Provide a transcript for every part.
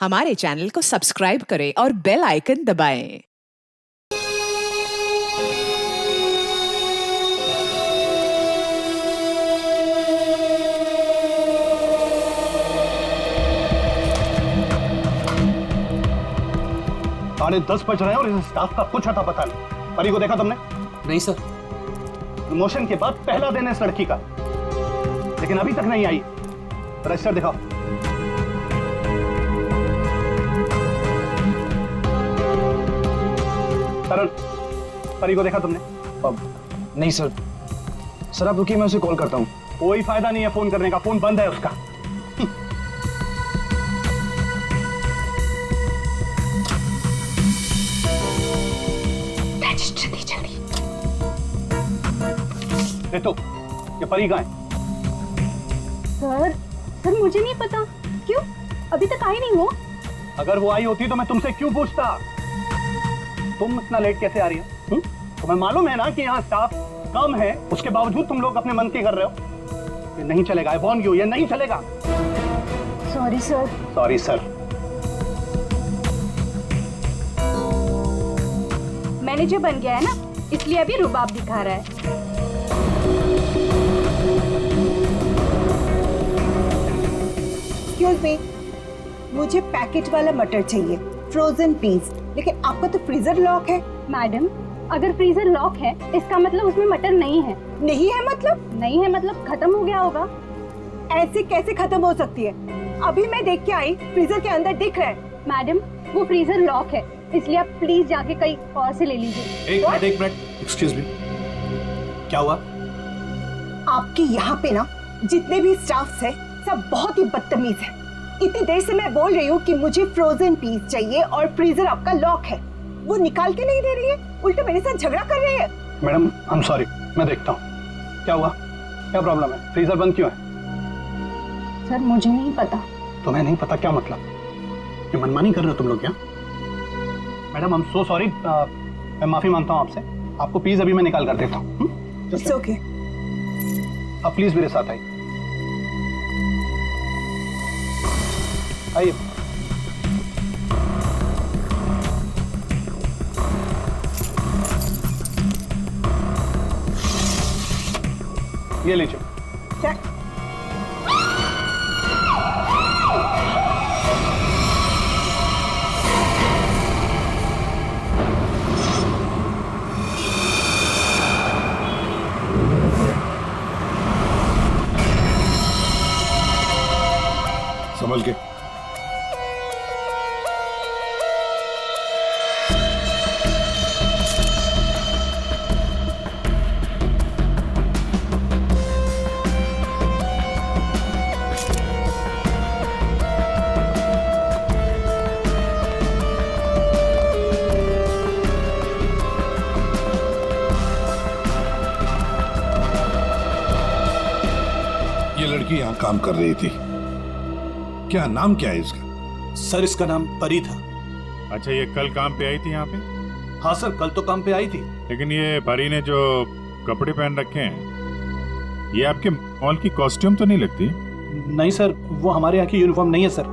हमारे चैनल को सब्सक्राइब करें और बेल आइकन दबाएं। साढ़े 10 बज रहे हैं और इस स्टाफ का कुछ अता पता नहीं। परी को देखा तुमने? नहीं सर। प्रमोशन के बाद पहला दिन है इस लड़की का, लेकिन अभी तक नहीं आई। रजिस्टर दिखाओ। करण, परी को देखा तुमने? अब नहीं सर। सर आप रुकिए, मैं उसे कॉल करता हूँ। कोई फायदा नहीं है फोन करने का, फोन बंद है उसका। रजिस्टर दे जल्दी। तो ये परी कहाँ है? सर मुझे नहीं पता। क्यों? अभी तक आई नहीं हो? अगर वो आई होती तो मैं तुमसे क्यों पूछता? तुम इतना लेट कैसे आ रही हो? तुम्हें मालूम है ना कि यहाँ स्टाफ कम है, उसके बावजूद तुम लोग अपने मन की कर रहे हो। ये नहीं चलेगा, I warn you, ये नहीं चलेगा। Sorry sir. Sorry sir. Manager बन गया है ना, इसलिए अभी रुबाब दिखा रहा है। एक्सक्यूज मी, मुझे पैकेट वाला मटर चाहिए, फ्रोजन पीस। लेकिन आपका तो फ्रीजर लॉक है। मैडम, अगर फ्रीजर लॉक है इसका मतलब उसमें मटर नहीं है। नहीं है मतलब? नहीं है मतलब खत्म हो गया होगा। ऐसे कैसे खत्म हो सकती है? अभी मैं देख के आई, फ्रीजर के अंदर दिख रहा है। मैडम, वो फ्रीजर लॉक है, इसलिए आप प्लीज जाके कहीं और से ले लीजिए। एक मिनट, एक्सक्यूज मी, क्या हुआ? आपके यहाँ पे ना जितने भी स्टाफ्स है सब बहुत ही बदतमीज है। इतनी देर से मैं बोल रही हूँ कि मुझे फ्रोजन पीस चाहिए और फ्रीजर आपका लॉक है, वो निकाल के नहीं दे रही है, उल्टे मेरे साथ झगड़ा कर रही है। मैडम, आई एम सॉरी, मैं देखता हूँ क्या हुआ, क्या प्रॉब्लम है, फ्रीजर बंद क्यों है? सर मुझे नहीं पता। तुम्हें नहीं पता क्या मतलब? ये मनमानी कर रहे हो तुम लोग क्या? Madam, I am so sorry, मैं माफी मांगता हूँ आपसे। आपको प्लीज अभी मैं निकाल कर देता हूँ। It's okay. अब प्लीज मेरे साथ आइए। आइए। ये लीजिए। क्या? समझ गए? ये लड़की यहाँ काम कर रही थी, क्या नाम क्या है इसका? सर इसका नाम परी था। अच्छा, ये कल काम पे आई थी यहाँ पे? हाँ सर, कल तो काम पे आई थी। लेकिन ये परी ने जो कपड़े पहन रखे हैं, ये आपके मॉल की कॉस्ट्यूम तो नहीं लगती? नहीं सर, वो हमारे यहाँ की यूनिफॉर्म नहीं है सर।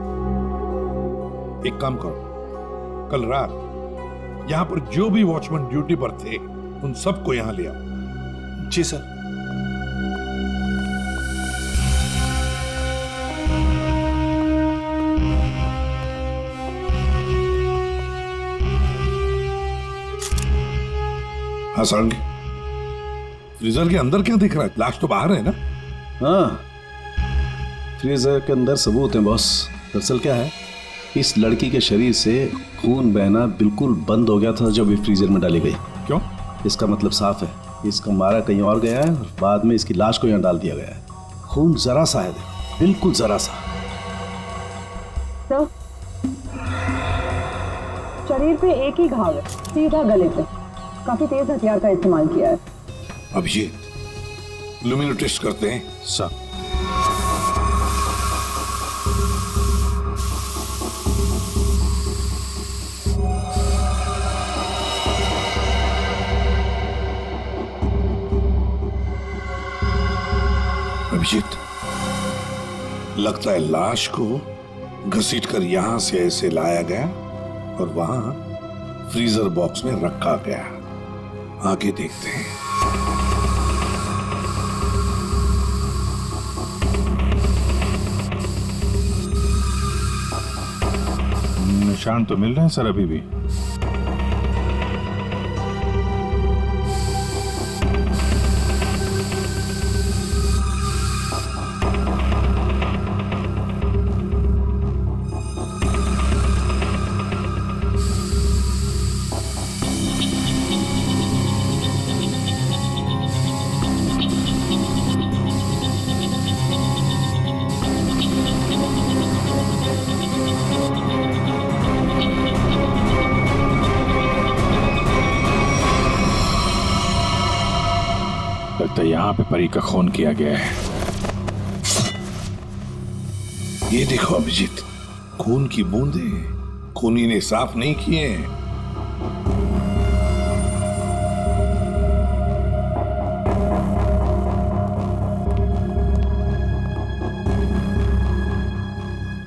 एक काम करो, कल रात यहाँ पर जो भी वॉचमैन ड्यूटी पर थे उन सबको यहाँ ले आओ। जी सर। हाँ सारंगी, फ्रीजर के अंदर क्या दिख रहा है? लाश तो बाहर है ना? हाँ, फ्रीजर के अंदर सबूत है बॉस। दरअसल क्या है, इस लड़की के शरीर से खून बहना बिल्कुल बंद हो गया था जब ये फ्रीजर में डाली गई। क्यों? इसका मतलब साफ है, इसका मारा कहीं और गया है और बाद में इसकी लाश को यहाँ डाल दिया गया है। खून जरा सा है, बिल्कुल जरा सा। तो शरीर पे एक ही घाव है, सीधा गले पे। काफी तेज हथियार का इस्तेमाल किया है। अब ये लुमिनो टेस्ट करते हैं सर। अभिजीत, लगता है लाश को घसीटकर यहां से ऐसे लाया गया और वहां फ्रीजर बॉक्स में रखा गया। आगे देखते हैं। निशान तो मिल रहे हैं सर अभी भी। लगता है यहाँ पे परी का खून किया गया है। ये देखो अभिजीत, खून की बूंदें खूनी ने साफ नहीं किए हैं।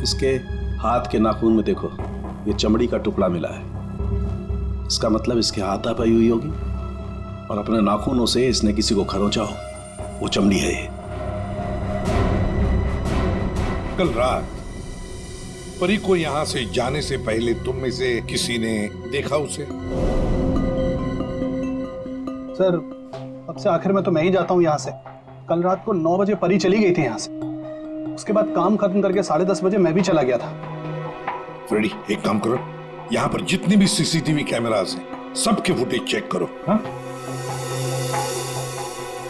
इसके हाथ के नाखून में देखो, ये चमड़ी का टुकड़ा मिला है। इसका मतलब इसके हाथापाई हुई होगी और अपने नाखूनों से इसने किसी को खरोंचा हो। वो चमड़ी है ये। कल रात परी को यहां से जाने से पहले तुम में से किसी ने देखा उसे? सर, अब से आखिर में तो मैं ही जाता हूँ यहाँ से। कल रात को 9 बजे परी चली गई थी यहाँ से। उसके बाद काम खत्म करके 10:30 बजे मैं भी चला गया था। फ्रेडी, एक काम करो, यहाँ पर जितनी भी सीसीटीवी कैमरास हैं, सबके फुटेज चेक करो। हाँ?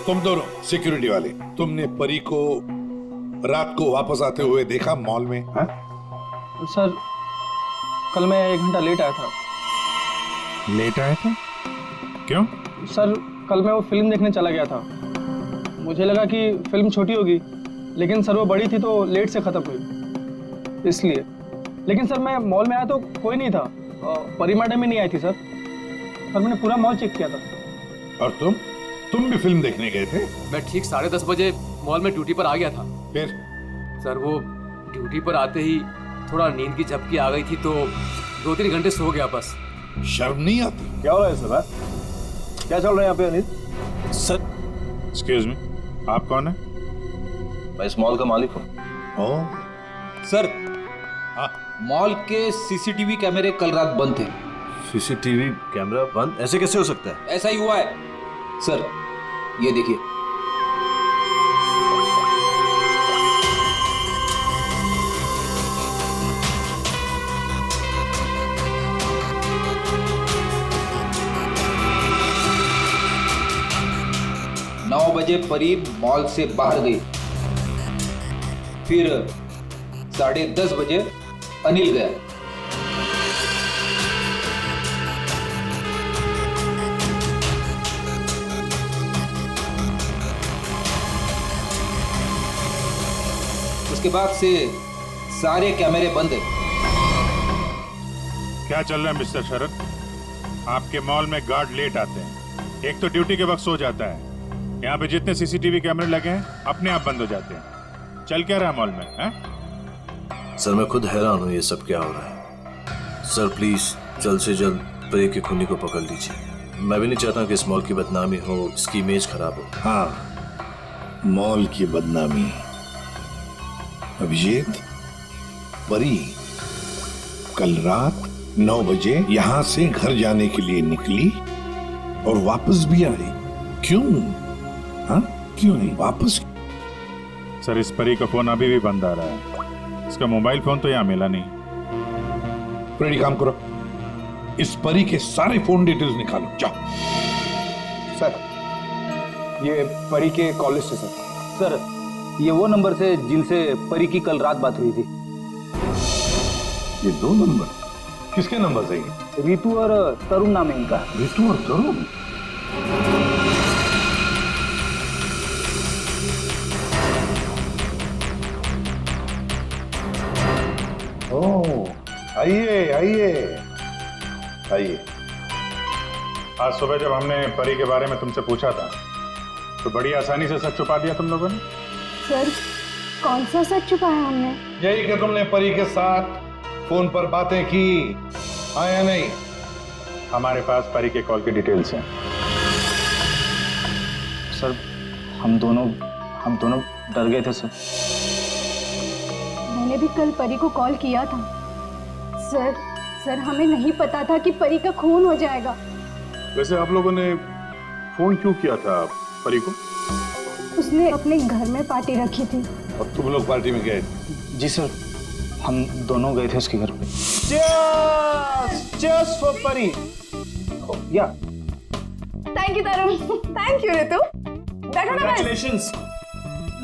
तुम दोनों सिक्योरिटी वाले, तुमने परी को रात को वापस आते हुए देखा मॉल में? हाँ? सर, कल मैं 1 घंटा लेट आया था। लेट आया था? क्यों? सर, कल मैं वो फिल्म देखने चला गया था। मुझे लगा कि फिल्म छोटी होगी, लेकिन सर वो बड़ी थी तो लेट से खत्म हुई, इसलिए। लेकिन सर मैं मॉल में आया तो कोई नहीं था। परी मैडम भी नहीं आई थी सर। और मैंने पूरा मॉल चेक किया था। और तुम भी फिल्म देखने गए थे? मैं ठीक 10:30 बजे मॉल में ड्यूटी पर आ गया था। फिर? सर वो ड्यूटी पर आते ही थोड़ा नींद की झपकी आ गई थी तो 2-3 घंटे सो गया बस। शर्म नहीं आती? क्या हो रहा है सर? क्या चल रहा है यहाँ पे अनिल? सर, एक्सक्यूज मी, आप कौन है? मैं इस मॉल का मालिक हूँ। सर, हाँ? मॉल के सीसीटीवी कैमरे कल रात बंद थे। सीसीटीवी कैमरा बंद? ऐसे कैसे हो सकता है? ऐसा ही हुआ है सर, ये देखिए। नौ बजे परी मॉल से बाहर गई, फिर 10:30 बजे अनिल गया। उसके बाद से सारे कैमरे बंद हैं। क्या चल रहा है मिस्टर शरद? आपके मॉल में गार्ड लेट आते हैं, एक तो ड्यूटी के वक्त सो जाता है। यहाँ पे जितने सीसीटीवी कैमरे लगे हैं अपने आप बंद हो जाते हैं। चल क्या रहा है मॉल में? है? सर, मैं खुद हैरान हूँ, ये सब क्या हो रहा है। सर प्लीज जल्द से जल्द परी के खूनी को पकड़ लीजिए। मैं भी नहीं चाहता कि इस मॉल की बदनामी हो, इसकी इमेज खराब हो। हाँ, मॉल की बदनामी। अभिजीत, परी कल रात 9 बजे यहाँ से घर जाने के लिए निकली और वापस भी आई। क्यों? हाँ, क्यों नहीं वापस? सर, इस परी का फोन अभी भी बंद आ रहा है। इसका मोबाइल फोन तो यहाँ मिला नहीं। फ्रेडी, काम करो, इस परी के सारे फोन डिटेल्स निकालो, जाओ। सर, ये परी के कॉल लिस्ट है सर। सर, ये वो नंबर से जिनसे परी की कल रात बात हुई थी। ये 2 नंबर किसके नंबर है? ये रितु और तरुण नाम है इनका। रितु और तरुण? ओह, आइए आइए आइए। आज सुबह जब हमने परी के बारे में तुमसे पूछा था तो बड़ी आसानी से सच छुपा दिया तुम लोगों ने। सर, कौन सा सच छुपाया हमने? यही कि तुमने परी के साथ फोन पर बातें की, हाँ या नहीं? हमारे पास परी के कॉल की डिटेल्स हैं। सर हम दोनों डर गए थे सर। मैंने भी कल परी को कॉल किया था। सर हमें नहीं पता था कि परी का खून हो जाएगा। वैसे आप लोगों ने फोन क्यों किया था परी को? उसने अपने घर में पार्टी रखी थी। और तुम लोग पार्टी में गए? जी सर, हम दोनों गए थे उसके घर पे। Cheers for Pari. या thank you Tarun. Thank you Ritu. बैठो ना। Congratulations।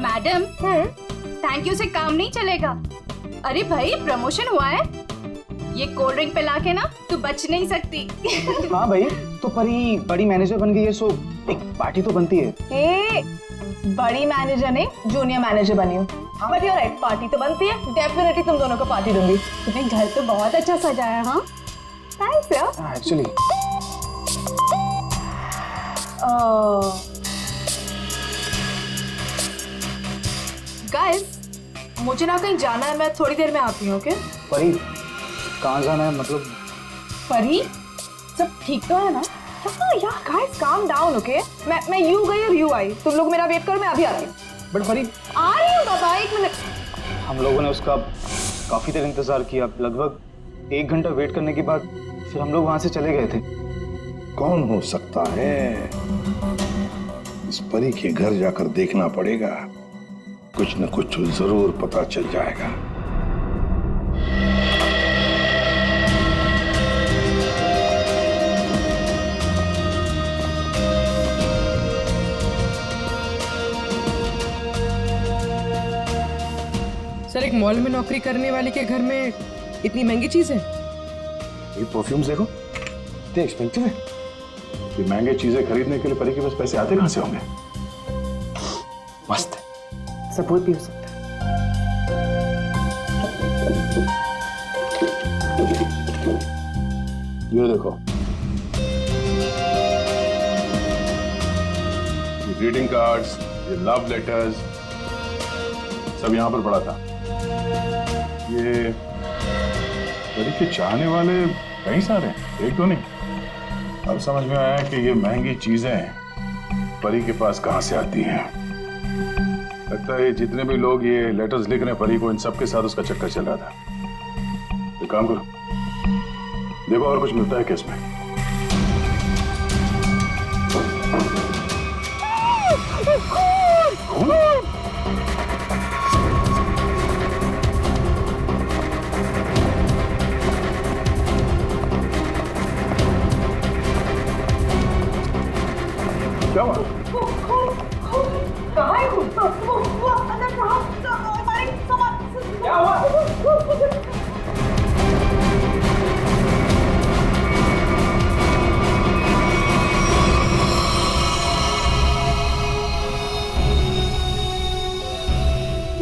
मैडम, थैंक यू से काम नहीं चलेगा। अरे भाई, प्रमोशन हुआ है, ये कोल्ड ड्रिंक पिला के ना तू बच नहीं सकती। हाँ भाई, तो परी बड़ी मैनेजर बन गई है, सो एक पार्टी तो बनती है। ए, बड़ी मैनेजर ने जूनियर मैनेजर बनी हूँ, बट यू राइट, पार्टी तो बनती है। डेफिनेटली तुम दोनों को पार्टी दूंगी। तुम्हें घर तो बहुत अच्छा सजाया। हाँ थैंक्स यार। एक्चुअली गाइस, मुझे ना कहीं जाना है, मैं थोड़ी देर में आती हूँ। ओके? परी कहाँ जाना है? मतलब परी, सब ठीक तो है ना? हाँ यार गाइस, काम डाउन। ओके, मैं यू गई और यू आई, तुम लोग मेरा वेट करो, मैं अभी आती हूँ। बट परी, आ रही हूँ बाबा, एक मिनट। हम लोगों ने उसका काफी देर इंतजार किया, लगभग 1 घंटा वेट करने के बाद फिर हम लोग वहां से चले गए थे। कौन हो सकता है? इस परी के घर जाकर देखना पड़ेगा, कुछ न कुछ जरूर पता चल जाएगा। सर, एक मॉल में नौकरी करने वाले के घर में इतनी महंगी चीज है? ये परफ्यूम्स देखो, इतने एक्सपेंसिव है। ये महंगे चीजें खरीदने के लिए परी के पास पैसे आते कहां से होंगे? मस्त है, सब कोई पी सकता है। ये देखो, ये ग्रीटिंग कार्ड्स, ये लव लेटर्स, सब यहां पर पड़ा था। ये परी के चाहने वाले कई सारे हैं, एक तो नहीं। अब समझ में आया कि ये महंगी चीजें परी के पास कहां से आती हैं। लगता है जितने भी लोग ये लेटर्स लिख रहे हैं परी को, इन सब के साथ उसका चक्कर चल रहा था। एक काम करो, देखो और कुछ मिलता है क्या इसमें। क्या हुआ? कहाँ है वो अंदर कहाँ? क्या हुआ?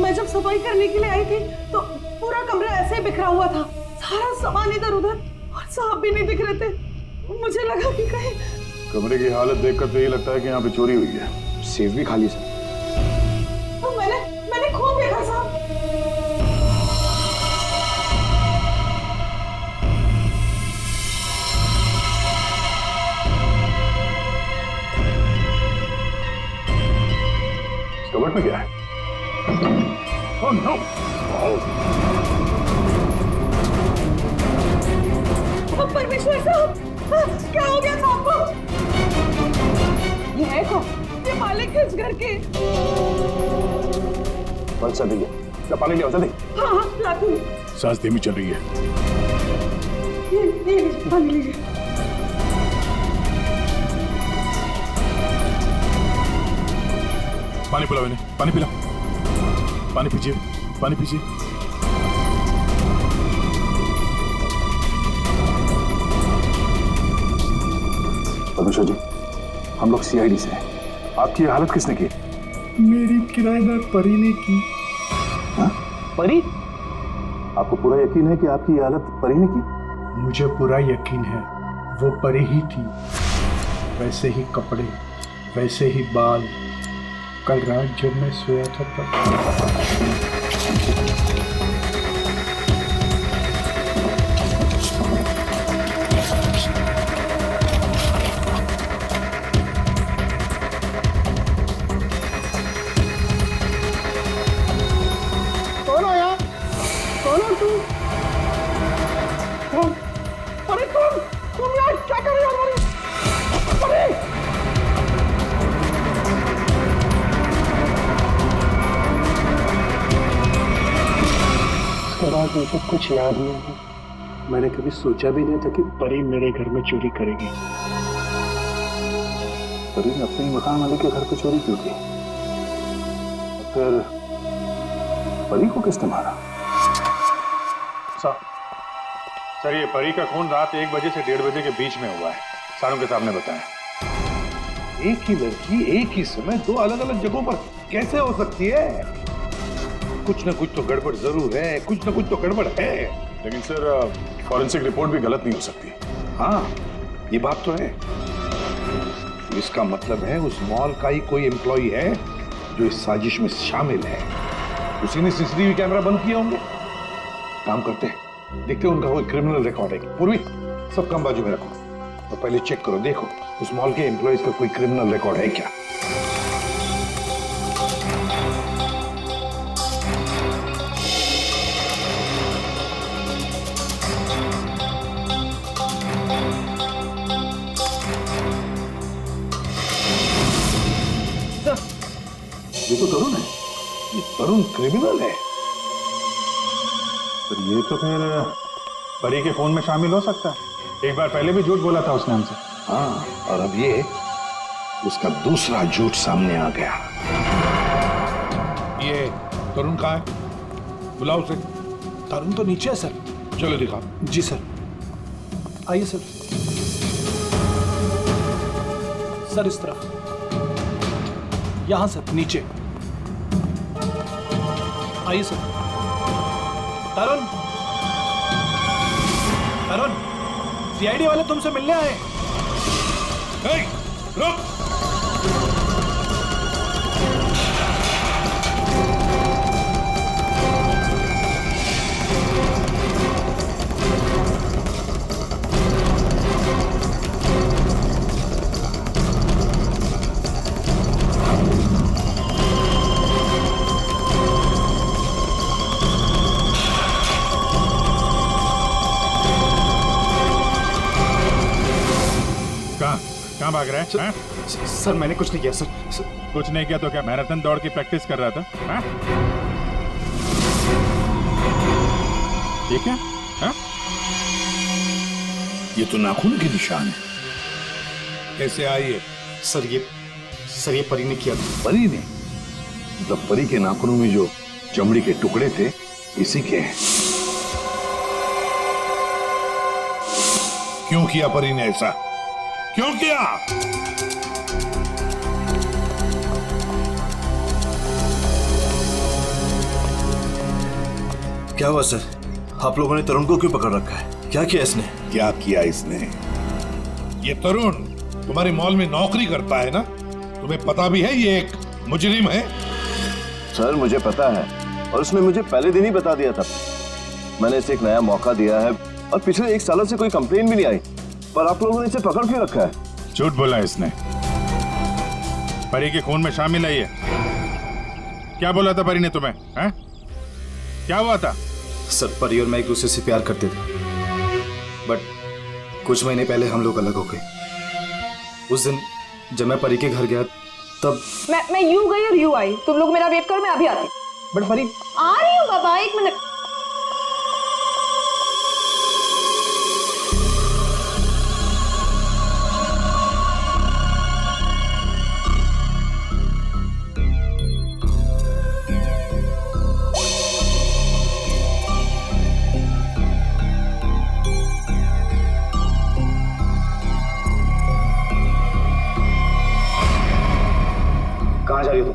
मैं जब सफाई करने के लिए आई थी तो पूरा कमरा ऐसे ही बिखरा हुआ था, सारा सामान इधर उधर, और साहब भी नहीं दिख रहे थे। मुझे लगा कि कहीं कमरे की हालत देखकर तो ये लगता है कि यहाँ पे चोरी हुई है। सेफ भी खाली सर। तो मैंने खूब देखा साहब। इस कबर्ड में क्या है? Oh no! परमेश्वर साहब, क्या हो गया साहब को? ये है कौन? ये मालिक है इस घर के। बस दी है, पानी ले आओ जल्दी। हाँ हाँ, लाती हूँ। सांस धीमी चल रही है। ये पानी लीजिए। पानी पिलाओ इन्हें, पानी पिलाओ, पानी पीजिए, पानी पीजिए। परमेश्वर जी, हम लोग सीआईडी से हैं। आपकी ये हालत किसने की? मेरी किराएदार परी ने की। हाँ? परी? आपको पूरा यकीन है कि आपकी ये हालत परी ने की? मुझे पूरा यकीन है, वो परी ही थी। वैसे ही कपड़े, वैसे ही बाल, कल रात जब मैं सोया था तब कौन आया? कौन हो तुम? अरे तुम यार क्या कर रहे हो? अरे उसके बाद मुझे कुछ याद नहीं है। मैंने कभी सोचा भी नहीं था कि परी मेरे घर में चोरी करेगी। परी ने अपने ही मकान वाले के घर पे चोरी क्यों की? फिर परी को किसने मारा? सर ये परी का खून रात 1 बजे से 1:30 बजे के बीच में हुआ है, सारों के सामने बताया। एक ही लड़की एक ही समय 2 अलग अलग जगहों पर कैसे हो सकती है? कुछ ना कुछ तो गड़बड़ जरूर है, कुछ ना कुछ तो गड़बड़ है। लेकिन सर फॉरेंसिक रिपोर्ट भी गलत नहीं हो सकती। हाँ, ये बात तो है। इसका मतलब है उस मॉल का ही कोई एम्प्लॉय है जो इस साजिश में शामिल है। उसी ने सीसीटीवी कैमरा बंद किए होंगे। काम करते हैं, देखते हैं उनका कोई क्रिमिनल रिकॉर्ड है। पूर्वी, सब काम बाजू में रखो और तो पहले चेक करो, देखो उस मॉल के एम्प्लॉयज का कोई क्रिमिनल रिकॉर्ड है क्या। ये तो तरुण है। ये तरुण क्रिमिनल है। तो ये तो फिर परी के खून में शामिल हो सकता है। एक बार पहले भी झूठ बोला था उसने हमसे। हाँ, और अब ये उसका दूसरा झूठ सामने आ गया। ये तरुण कहाँ है? बुलाओ उसे। तरुण तो नीचे है सर। चलो दिखाओ। जी सर, आइए सर। सर इस तरफ, यहां सर, नीचे आइए सर। तरुण, तरुण, सीआईडी वाले तुमसे मिलने आए। रुक। कहाँ भाग रहा है? सर मैंने कुछ नहीं किया सर। कुछ नहीं किया तो क्या मैराथन दौड़ की प्रैक्टिस कर रहा था? हाँ? ये क्या? हाँ? ये तो नाखून के निशान है। कैसे आइए? सर ये परी ने किया था। परी ने? मतलब परी के नाखूनों में जो चमड़ी के टुकड़े थे इसी के हैं। क्यों किया परी ने ऐसा? क्यों किया? क्या हुआ सर? आप लोगों ने तरुण को क्यों पकड़ रखा है? क्या किया इसने? क्या किया इसने? ये तरुण तुम्हारे मॉल में नौकरी करता है ना? तुम्हें पता भी है ये एक मुजरिम है? सर मुझे पता है, और उसने मुझे पहले दिन ही बता दिया था। मैंने इसे एक नया मौका दिया है और पिछले 1 साल से कोई कंप्लेन भी नहीं आई, पर आप लोगों ने इसे पकड़ क्यों रखा है? झूठ बोला इसने। परी के खून में शामिल है ये। क्या बोला था परी ने तुम्हें? हैं? क्या हुआ था? सर परी और मैं एक दूसरे से प्यार करते थे, बट कुछ महीने पहले हम लोग अलग हो गए। उस दिन जब मैं परी के घर गया तब मैं यूं गई और यूं आई। तुम लोग मेरा वेट करो, मैं अभी आती। बट परी आ रही हूँ बाबा, 1 मिनट। कहाँ जा रही हो तुम?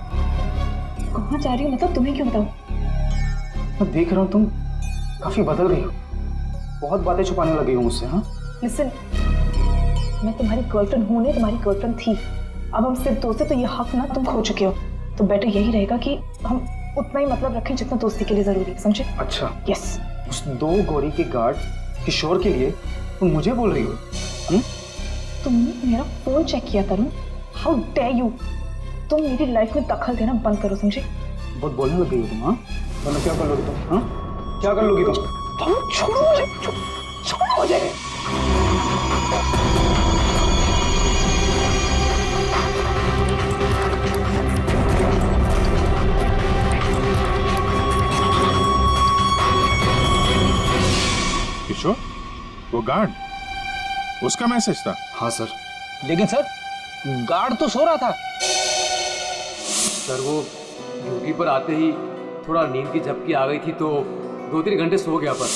कहाँ जा रही हूँ मतलब तुम्हें क्यों बताऊँ? मैं देख रहा हूँ तुम काफी बदल गई हो, बहुत बातें छुपाने लगी हो मुझसे। हाँ लिसन, मैं तुम्हारी गर्लफ्रेंड हूँ नहीं, तुम्हारी गर्लफ्रेंड थी। अब हम सिर्फ दोस्त हैं, तो ये हक ना तुम खो चुके हो। तो बेटर यही रहेगा कि हम उतना ही मतलब रखें जितना दोस्ती के लिए जरूरी है, समझे? अच्छा, यस। उस 2 गौरी के गार्ड किशोर के लिए तुम मुझे बोल रही हो? तुमने मेरा फोन चेक किया तरुण, हाउ डेयर यू। तुम मेरी लाइफ में दखल देना बंद करो, समझे? बहुत बोलने लग गई हो तुम। हाँ, वरना क्या कर लोगी तुम? हाँ, क्या कर लोगी तुम? छोड़ो मुझे, छोड़ो मुझे। किशोर, वो गार्ड, उसका मैसेज था? हाँ सर। लेकिन सर गार्ड तो सो रहा था। सर वो ड्यूटी पर आते ही थोड़ा नींद की झपकी आ गई थी तो 2-3 घंटे सो गया पर।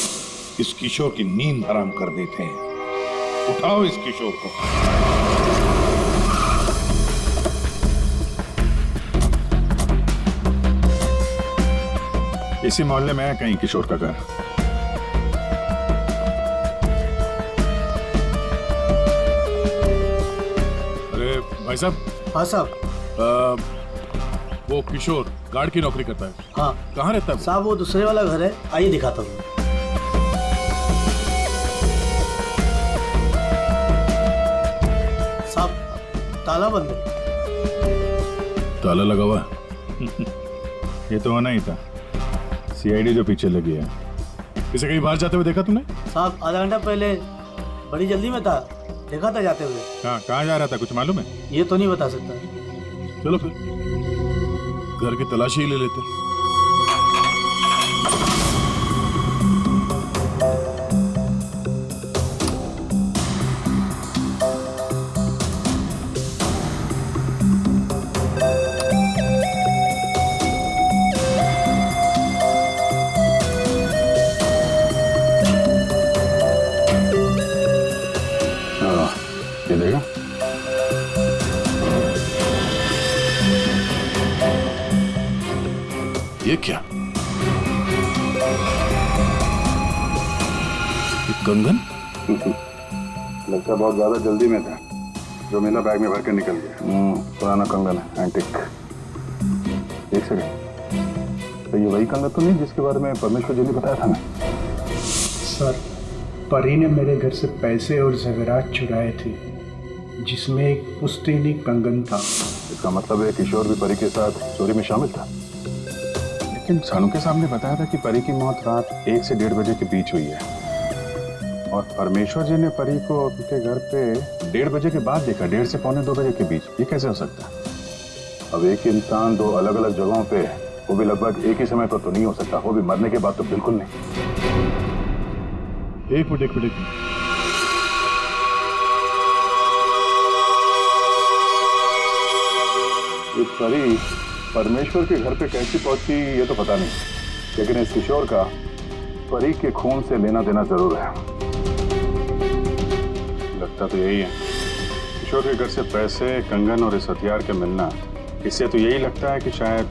इस किशोर की नींद हराम कर देते हैं। उठाओ इस किशोर को। इसी मोहल्ले में है कहीं किशोर का घर। अरे भाई साहब। हाँ साहब। वो किशोर गार्ड की नौकरी करता है। हाँ। कहाँ रहता है? साहब वो दूसरे वाला घर है, आइए दिखाता हूँ। साहब ताला बंद है। ताला लगा हुआ है। ये तो होना ही था, सीआईडी जो पीछे लगी है। इसे कहीं बाहर जाते हुए देखा तुमने? साहब आधा घंटा पहले बड़ी जल्दी में था, देखा था जाते हुए। कहाँ जा रहा था, कुछ मालूम है? ये तो नहीं बता सकता। चलो फिर घर की तलाशी ही ले लेते। ये देगा? ये क्या? ये कंगन? लगता बहुत ज्यादा जल्दी में था, जो मेरा बैग में भर के निकल गया। पुराना कंगन है, एंटिक। एक सेकंड, तो ये वही कंगन तो नहीं जिसके बारे में परमेश्वर जी ने बताया था ना? सर परी ने मेरे घर से पैसे और ज़ेवरात चुराए थे, जिसमें एक पुश्तैनी कंगन था। इसका मतलब है किशोर भी परी के साथ चोरी में शामिल था। लेकिन सानू के सामने बताया था कि परी की मौत रात 1 से 1:30 बजे के बीच हुई है, और परमेश्वर जी ने परी को उनके घर पे 1:30 बजे के बाद देखा, 1:30 से 1:45-2 बजे के बीच। ये कैसे हो सकता है? अब एक इंसान 2 अलग अलग जगहों पे, वो भी लगभग एक ही समय पर तो नहीं हो सकता, वो भी मरने के बाद तो बिल्कुल नहीं। एक मिनट। इस परी परमेश्वर के घर पे कैसी पहुंची ये तो पता नहीं, लेकिन इस किशोर का परी के खून से लेना देना जरूर है। लगता तो यही है। किशोर के घर से पैसे, कंगन और इस हथियार के मिलना, इससे तो यही लगता है कि शायद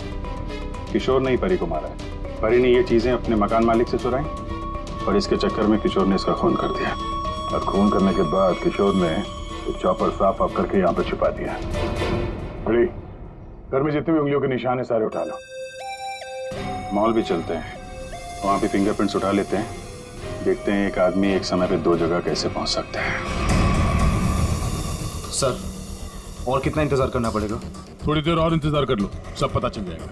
किशोर ने ही परी को मारा है। परी ने ये चीजें अपने मकान मालिक से चुराई और इसके चक्कर में किशोर ने इसका खून कर दिया, और खून करने के बाद किशोर ने चॉपर साफ ऑफ करके यहाँ पे छिपा दिया। बड़ी घर में जितने भी उंगलियों के निशान है सारे उठा लो। मॉल भी चलते हैं, वहां भी फिंगरप्रिंट्स उठा लेते हैं, देखते हैं एक आदमी एक समय पे 2 जगह कैसे पहुंच सकता है। सर और कितना इंतजार करना पड़ेगा? थोड़ी देर और इंतजार कर लो, सब पता चल जाएगा।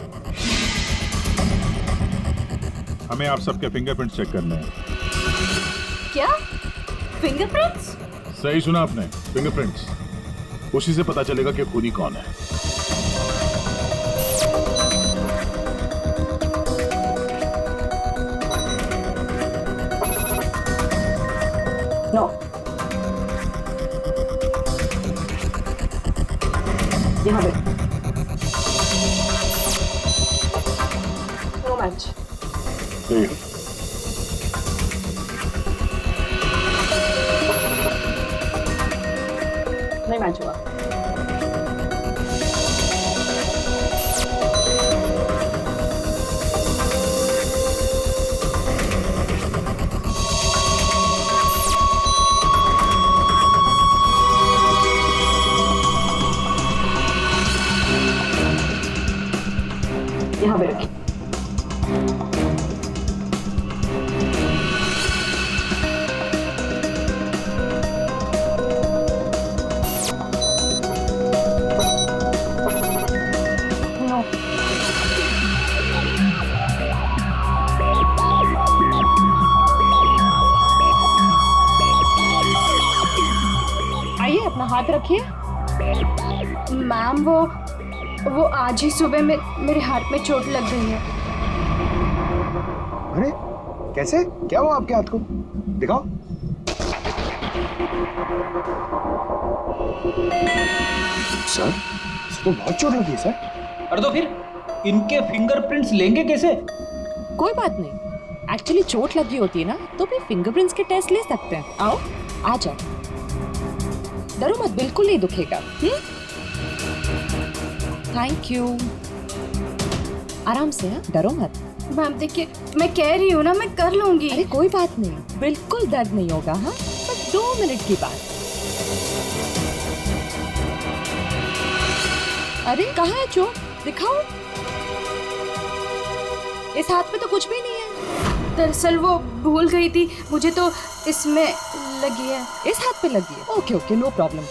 हमें आप सबके फिंगरप्रिंट्स चेक करने हैं। क्या फिंगरप्रिंट्स? सही सुना आपने, फिंगरप्रिंट्स। उसी से पता चलेगा कि खूनी कौन है। नो, यहाँ पे नो मैच। नहीं मैच हुआ। हाथ रखिए। मैम वो आज ही सुबह में मेरे हाथ में चोट लग गई है। अरे कैसे, क्या हुआ आपके हाथ को? दिखाओ। सर तो बहुत चोट लगी है सर। अरे तो फिर इनके फिंगरप्रिंट्स लेंगे कैसे? कोई बात नहीं, एक्चुअली चोट लगी होती है ना तो भी फिंगरप्रिंट्स के टेस्ट ले सकते हैं। आओ आ जाओ, डरो मत, बिल्कुल नहीं दुखेगा। थैंक यू, आराम से, हाँ डरो मत। मैम देखिए, मैं कह रही हूँ ना, मैं कर लूंगी। अरे कोई बात नहीं, बिल्कुल दर्द नहीं होगा। हाँ बस 2 मिनट की बात। अरे कहाँ है चोट, दिखाओ। इस हाथ में तो कुछ भी नहीं है। दरअसल वो भूल गई थी, मुझे तो इसमें लगी है। इस हाथ पे लगी है? Okay okay, no problem.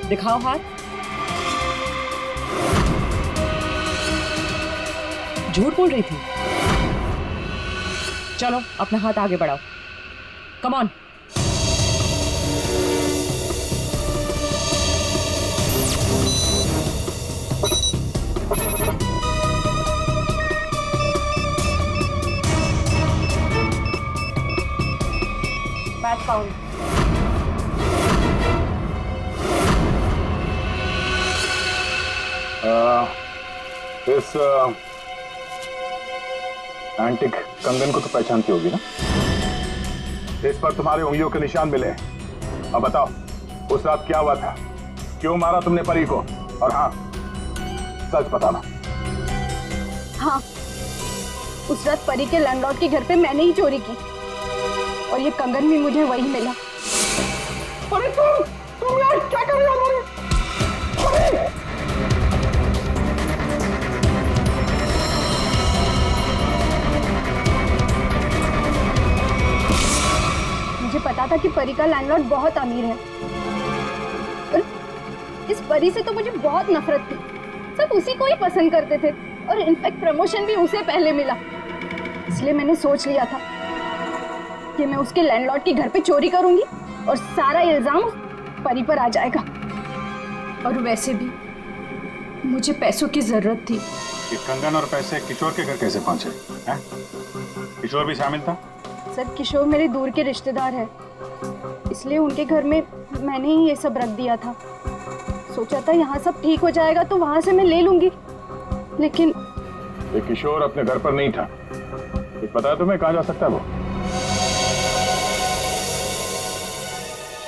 दिखाओ हाथ। झूठ बोल रही थी। चलो अपना हाथ आगे बढ़ाओ, कम ऑन। Match found. इस एंटिक कंगन को तो पहचानती होगी ना? इस पर तुम्हारे उंगलियों के निशान मिले हैं। अब बताओ उस रात क्या हुआ था, क्यों मारा तुमने परी को? और हाँ, सच बताना। हाँ, उस रात परी के लैंडलॉर्ड के घर पे मैंने ही चोरी की और ये कंगन भी मुझे वही मिला। अरे तुम यार क्या कर रहे हो? मुझे पता था कि परी का लैंडलॉर्ड बहुत अमीर है, पर इस परी से तो मुझे बहुत नफरत थी। सब उसी को ही पसंद करते थे और इनफैक्ट प्रमोशन भी उसे पहले मिला। इसलिए मैंने सोच लिया था कि मैं उसके लैंडलॉर्ड के घर पे चोरी करूंगी और सारा इल्जाम उस परी पर आ जाएगा। और वैसे भी मुझे पैसों की जरूरत थी। ये कंगन और पैसे किशोर के घर कैसे पहुंचे हैं? किशोर भी शामिल था? सर किशोर मेरे दूर के रिश्तेदार है, इसलिए उनके घर में मैंने ही ये सब रख दिया था। सोचा था यहाँ सब ठीक हो जाएगा तो वहां से मैं ले लूंगी, लेकिन ये किशोर अपने घर पर नहीं था। ये पता है तुम्हें कहाँ जा सकता है वो?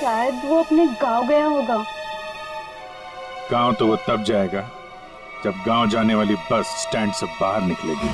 शायद वो अपने गांव गया होगा। गांव तो वो तब जाएगा जब गांव जाने वाली बस स्टैंड से बाहर निकलेगी।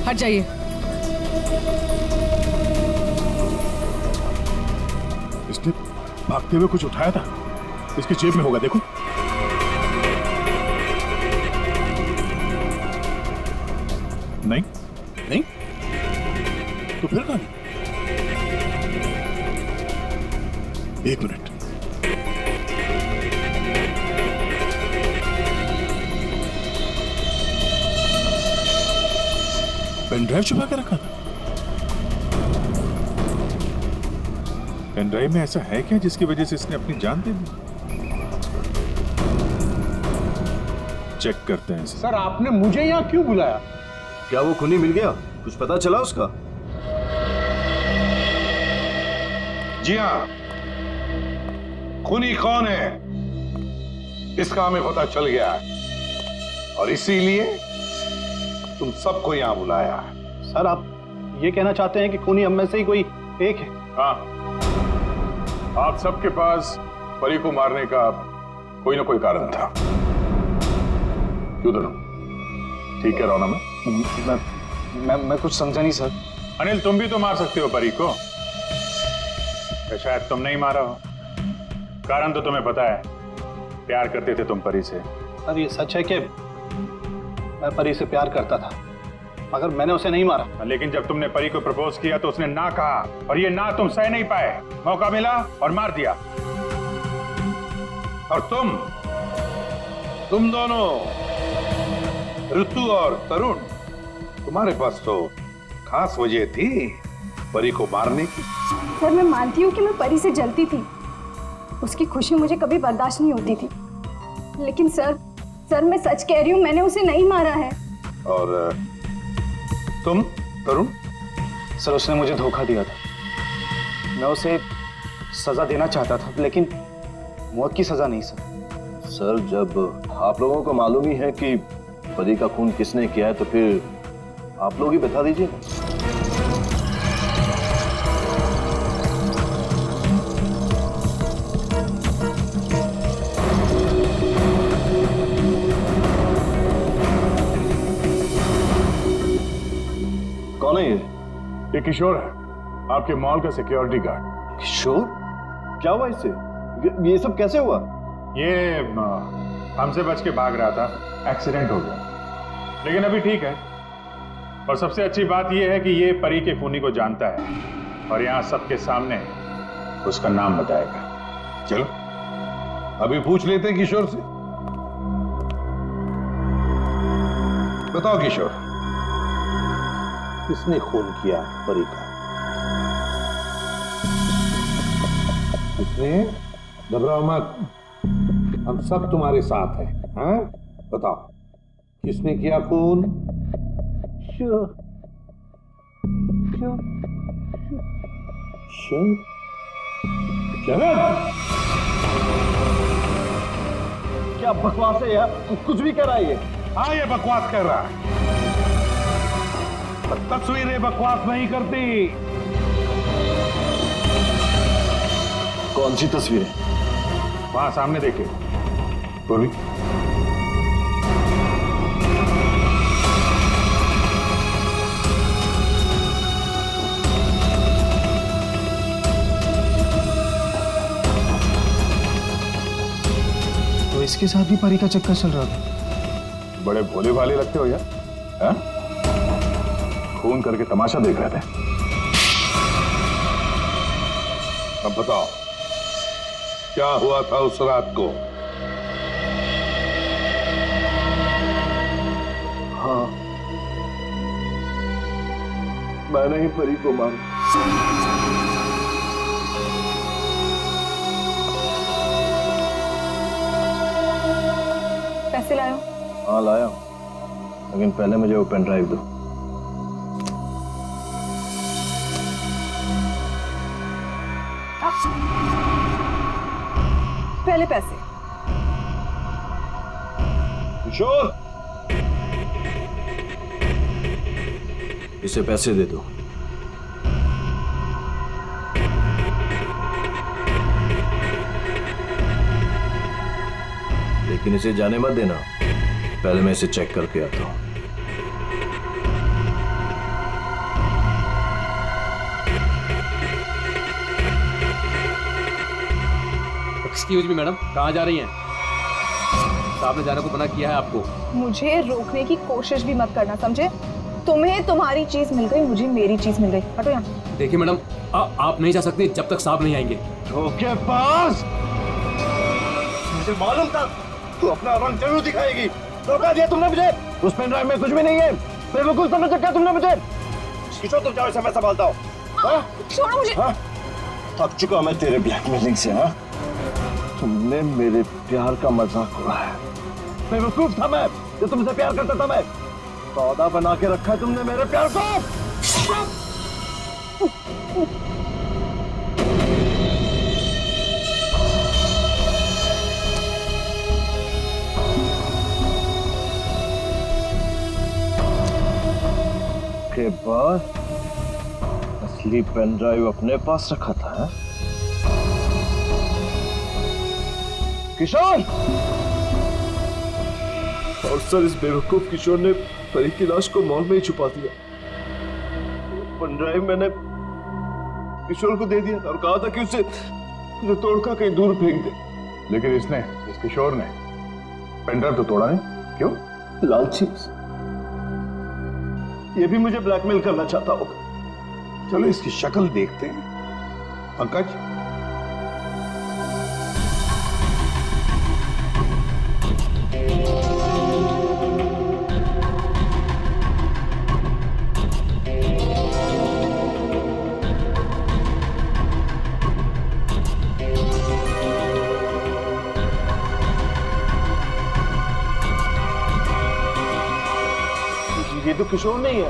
हट जाइए। इसने भागते हुए कुछ उठाया था, इसकी जेब में होगा, देखो। नहीं नहीं, तो फिर कहां? एक मिनट। पेन ड्राइव छुपा के रखा था? पेन ड्राइव में ऐसा है क्या जिसकी वजह से इसने अपनी जान दे दी? चेक करते हैं इसे। सर आपने मुझे यहाँ क्यों बुलाया? क्या वो खूनी मिल गया? कुछ पता चला उसका? जी हाँ, खूनी कौन है इसका हमें पता चल गया है और इसीलिए तुम सबको यहां बुलाया है। सर आप ये कहना चाहते हैं कि खूनी हम में से ही कोई एक है? हाँ, आप सबके पास परी को मारने का कोई ना कोई कारण था। क्यों दोनों? ठीक कह रहा हूं ना मैं कुछ समझा नहीं सर। अनिल, तुम भी तो मार सकते हो परी को। या शायद तुम नहीं मारा हो। कारण तो तुम्हें पता है, प्यार करते थे तुम परी से। सर ये सच है कि मैं परी से प्यार करता था, मगर मैंने उसे नहीं मारा। लेकिन जब तुमने परी को प्रपोज किया तो उसने ना कहा, और ये ना तुम सह नहीं पाए। मौका मिला और मार दिया। और तुम दोनों, ऋतु और तरुण, तुम्हारे पास तो खास वजह थी परी को मारने की। सर मैं मानती हूँ कि मैं परी से जलती थी, उसकी खुशी मुझे कभी बर्दाश्त नहीं होती थी, लेकिन सर मैं सच कह रही हूँ, मैंने उसे नहीं मारा है। और तुम तरुण? सर उसने मुझे धोखा दिया था। मैं उसे सजा देना चाहता था, लेकिन मौत की सजा नहीं सर। सर जब आप लोगों को मालूम ही है कि परी का खून किसने किया है, तो फिर आप लोग ही बता दीजिए। कौन है ये? ये किशोर है, आपके मॉल का सिक्योरिटी गार्ड। किशोर? क्या हुआ इससे? ये सब कैसे हुआ? ये हमसे बच के भाग रहा था, एक्सीडेंट हो गया, लेकिन अभी ठीक है। और सबसे अच्छी बात यह है कि ये परी के खूनी को जानता है और यहाँ सबके सामने उसका नाम बताएगा। चलो अभी पूछ लेते हैं किशोर से। बताओ किशोर, किसने खून किया परी का? किसने? घबराओ मत, हम सब तुम्हारे साथ हैं। हाँ बताओ, किसने किया खून? क्या बकवास है यार, कुछ भी कर रहा है ये। हाँ ये बकवास कर रहा है, तस्वीरें बकवास नहीं करती। कौन सी तस्वीरें? वहां सामने देखे। बोली। तो इसके साथ भी परी का चक्कर चल रहा था। बड़े भोले भाले लगते हो यार। हाँ? खून करके तमाशा देख रहे थे। अब बताओ क्या हुआ था उस रात को? हाँ, मैंने ही परी को मारा। पैसे लायो? हाँ लाया, लेकिन पहले मुझे वो पेन ड्राइव दो। पहले पैसे। किशोर, इसे पैसे दे दो। लेकिन इसे जाने मत देना, पहले मैं इसे चेक करके आता हूं। एक्सक्यूज मी मैडम, कहाँ जा रही हैं? साहब ने जाने को मना किया है आपको। मुझे रोकने की कोशिश भी मत करना, समझे? तुम्हें तुम्हारी चीज मिल गई, मुझे मेरी चीज मिल गई। हटो यहाँ। देखिए मैडम, आप नहीं जा सकते जब तक साहब नहीं आएंगे। धोखेबाज! मुझे मालूम था तू अपना रंग जरूर दिखाएगी। धोखा दिया तुमने मुझे। उस पेन ड्राइव में कुछ भी नहीं है। बेवकूफ समझा क्या तुमने मुझे? किशोर तुम जाओ, इसे मैं संभालता हूँ। छोड़ो मुझे। हाँ? थक चुका मैं तेरे ब्लैकमेलिंग से। हाँ, तुमने मेरे प्यार का मजाक उड़ाया। बेवकूफ था मैं जो तुमसे प्यार करता था। मैं सौदा बना के रखा है तुमने मेरे प्यार को। के बाद असली पेन ड्राइव अपने पास रखा था। है? किशोर! और सर, इस बेवकूफ किशोर ने परी की लाश को मॉल में ही छुपा दिया। पेन ड्राइव मैंने किशोर को दे दिया और कहा था कि उसे तोड़कर कहीं दूर फेंक दे। लेकिन इसने, इस किशोर ने पेन ड्राइव तो तोड़ा नहीं, क्यों? लालची। ये भी मुझे ब्लैकमेल करना चाहता होगा। चलो इसकी शक्ल देखते हैं। पंकज, ये तो किशोर नहीं है।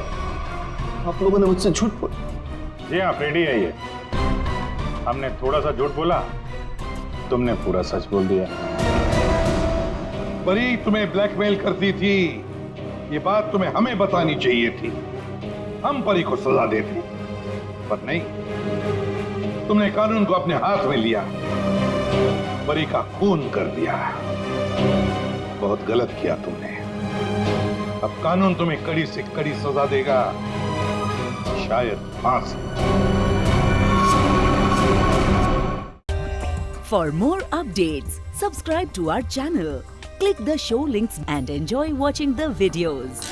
आप लोगों ने मुझसे झूठ बोला। जी हाँ, फ्रेडी है ये। हमने थोड़ा सा झूठ बोला, तुमने पूरा सच बोल दिया। परी तुम्हें ब्लैकमेल करती थी, ये बात तुम्हें हमें बतानी चाहिए थी। हम परी को सजा देते, पर नहीं, तुमने कानून को अपने हाथ में लिया, परी का खून कर दिया। बहुत गलत किया तुमने। अब कानून तुम्हें कड़ी से कड़ी सजा देगा, शायद फांसी। For more updates, subscribe to our channel, click the show links and enjoy watching the videos.